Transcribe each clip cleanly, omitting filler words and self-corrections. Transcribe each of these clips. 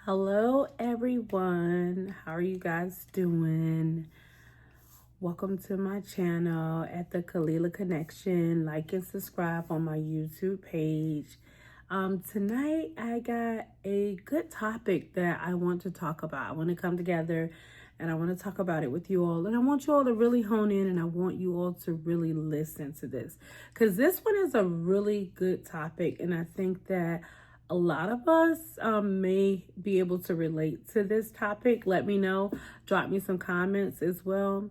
Hello, everyone. How are you guys doing? Welcome to my channel at the Kalila Connection. Like and subscribe on my YouTube page. Tonight, I got a good topic that I want to talk about. I want to come together and I want to talk about it with you all. And I want you all to really hone in and I want you all to really listen to this. Because this one is a really good topic. And I think that a lot of us may be able to relate to this topic. Let me know. Drop me some comments as well.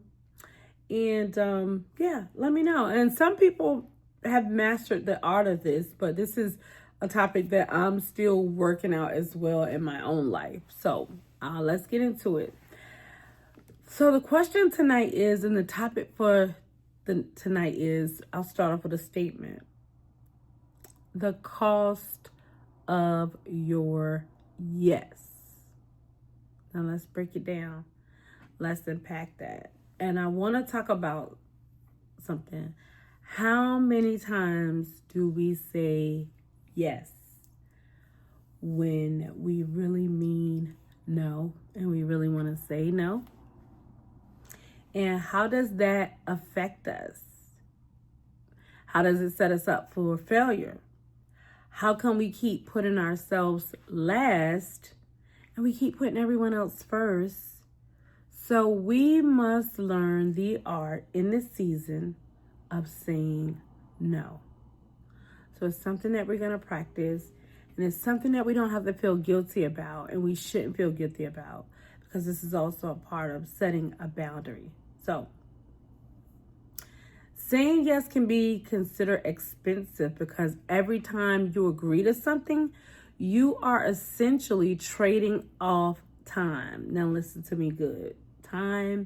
And yeah, let me know. And some people have mastered the art of this, but this is a topic that I'm still working out as well in my own life. So let's get into it. So the question tonight is, and the topic for tonight is, I'll start off with a statement. The cost of your yes. Now let's break it down. Let's unpack that. And I want to talk about something. How many times do we say yes when we really mean no and we really want to say no? And how does that affect us? How does it set us up for failure? How can we keep putting ourselves last and we keep putting everyone else first? So we must learn the art in this season of saying no. So it's something that we're going to practice, and it's something that we don't have to feel guilty about, and we shouldn't feel guilty about, because this is also a part of setting a boundary. So saying yes can be considered expensive because every time you agree to something, you are essentially trading off time. Now listen to me good. Time,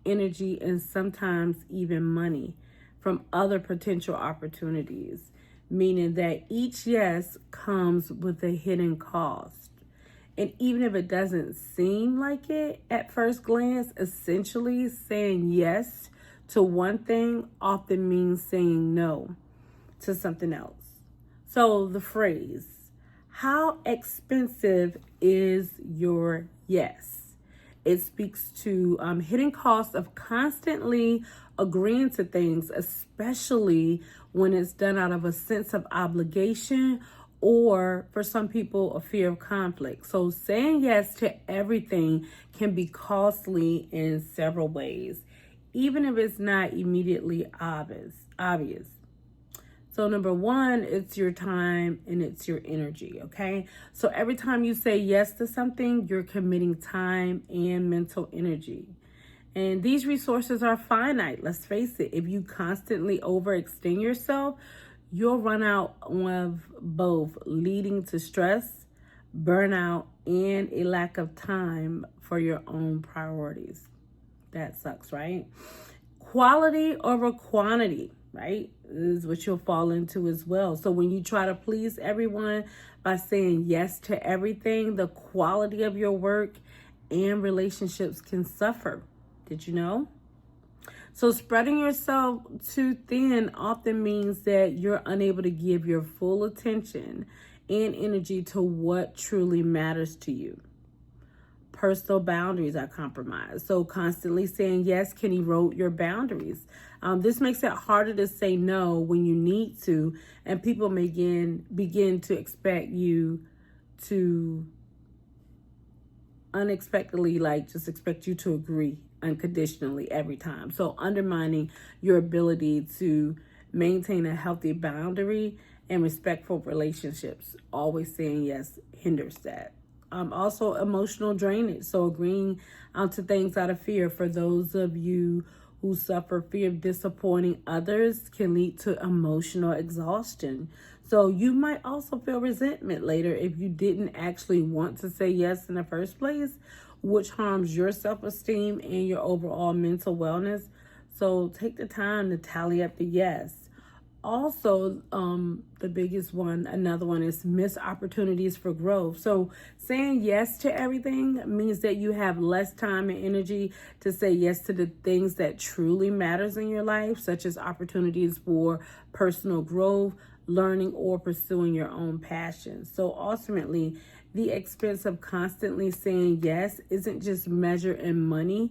energy, and sometimes even money from other potential opportunities, meaning that each yes comes with a hidden cost. And even if it doesn't seem like it at first glance, essentially saying yes to one thing often means saying no to something else. So the phrase, how expensive is your yes? It speaks to hidden costs of constantly agreeing to things, especially when it's done out of a sense of obligation or, for some people, a fear of conflict. So saying yes to everything can be costly in several ways, even if it's not immediately obvious. So number one, it's your time and it's your energy, okay? So every time you say yes to something, you're committing time and mental energy. And these resources are finite, let's face it. If you constantly overextend yourself, you'll run out of both, leading to stress, burnout, and a lack of time for your own priorities. That sucks, right? Quality over quantity, right, is what you'll fall into as well. So when you try to please everyone by saying yes to everything, the quality of your work and relationships can suffer. Did you know? So spreading yourself too thin often means that you're unable to give your full attention and energy to what truly matters to you. Personal boundaries are compromised. So constantly saying yes can erode your boundaries. This makes it harder to say no when you need to, and people may begin to expect you to unexpectedly, just expect you to agree unconditionally every time. So undermining your ability to maintain a healthy boundary and respectful relationships. Always saying yes hinders that. Also emotional drainage. So agreeing to things out of fear. For those of you who suffer fear of disappointing others can lead to emotional exhaustion. So you might also feel resentment later if you didn't actually want to say yes in the first place, which harms your self-esteem and your overall mental wellness. So take the time to tally up the yes. Also, the biggest one, another one, is missed opportunities for growth. So saying yes to everything means that you have less time and energy to say yes to the things that truly matters in your life, such as opportunities for personal growth, learning, or pursuing your own passions. So ultimately, The expense of constantly saying yes isn't just measured in money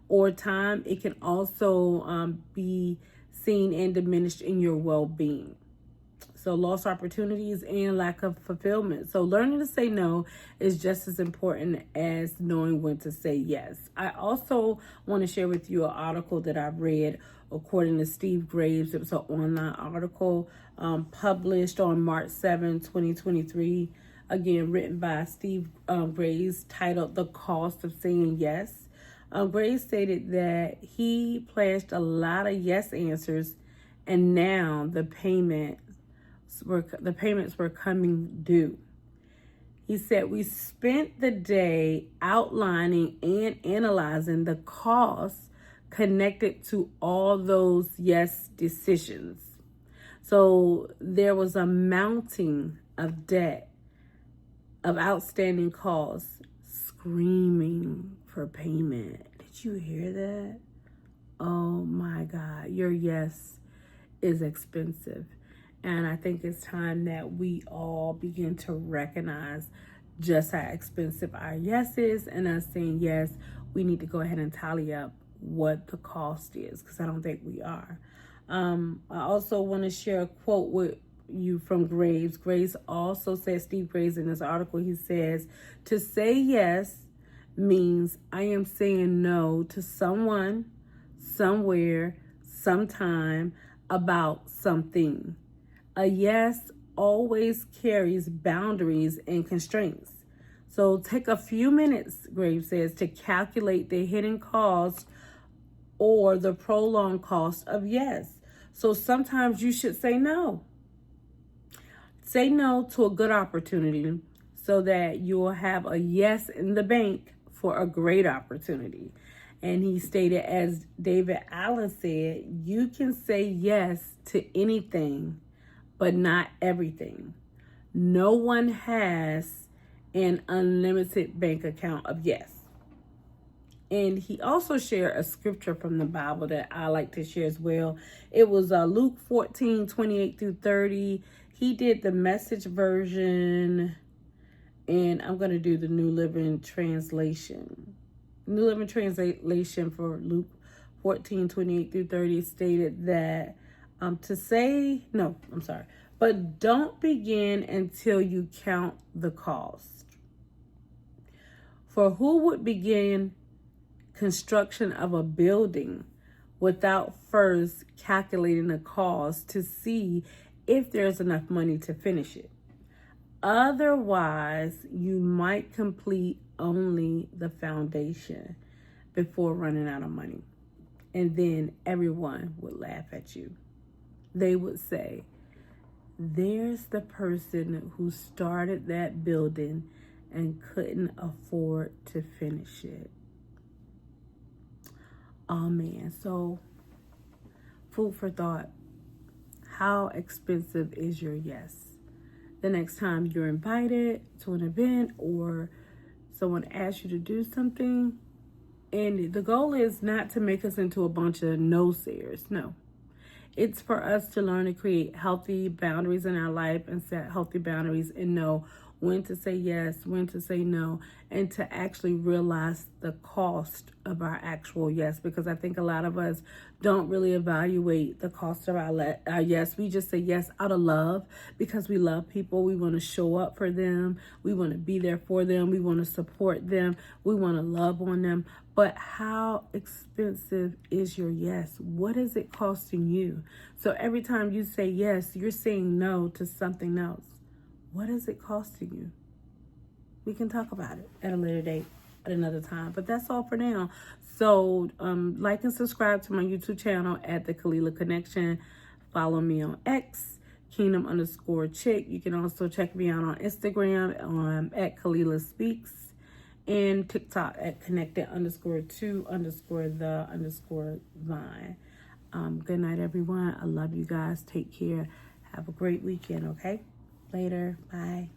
or time. It can also be seen and diminished in your well-being. So lost opportunities and lack of fulfillment. So learning to say no is just as important as knowing when to say yes. I also want to share with you an article that I read according to Steve Graves. It was an online article published on March 7, 2023. Again, written by Steve Graves, titled The Cost of Saying Yes. Graves stated that he pledged a lot of yes answers, and now the payments were coming due. He said, we spent the day outlining and analyzing the costs connected to all those yes decisions. So there was a mounting of debt, of outstanding costs, screaming for payment. Did you hear that? Oh my God, your yes is expensive. And I think it's time that we all begin to recognize just how expensive our yes is, and us saying yes, we need to go ahead and tally up what the cost is, because I don't think we are. I also want to share a quote with you from Graves. Graves also says, Steve Graves in this article, he says, to say yes means I am saying no to someone, somewhere, sometime, about something. A yes always carries boundaries and constraints. So take a few minutes, Graves says, to calculate the hidden cost or the prolonged cost of yes. So sometimes you should say no. Say no to a good opportunity so that you'll have a yes in the bank for a great opportunity. And he stated, as David Allen said, you can say yes to anything, but not everything. No one has an unlimited bank account of yes. And he also shared a scripture from the Bible that I like to share as well. It was Luke 14:28-30. He did the Message version, and I'm going to do the New Living Translation. New Living Translation for Luke 14:28-30 stated that but don't begin until you count the cost. For who would begin construction of a building without first calculating the cost to see if there's enough money to finish it? Otherwise, you might complete only the foundation before running out of money. And then everyone would laugh at you. They would say, there's the person who started that building and couldn't afford to finish it. Oh man, so food for thought. How expensive is your yes? The next time you're invited to an event or someone asks you to do something, and the goal is not to make us into a bunch of no-sayers. No. It's for us to learn to create healthy boundaries in our life and set healthy boundaries and know when to say yes, when to say no, and to actually realize the cost of our actual yes. Because I think a lot of us don't really evaluate the cost of our yes. We just say yes out of love because we love people. We want to show up for them. We want to be there for them. We want to support them. We want to love on them. But how expensive is your yes? What is it costing you? So every time you say yes, you're saying no to something else. What is it costing you? We can talk about it at a later date, at another time. But that's all for now. So like and subscribe to my YouTube channel at The Kalila Connection. Follow me on X, Kingdom_Chick. You can also check me out on Instagram at Kalila Speaks, and TikTok at connected_2_the_vine. Good night, everyone. I love you guys. Take care. Have a great weekend, okay? Later. Bye.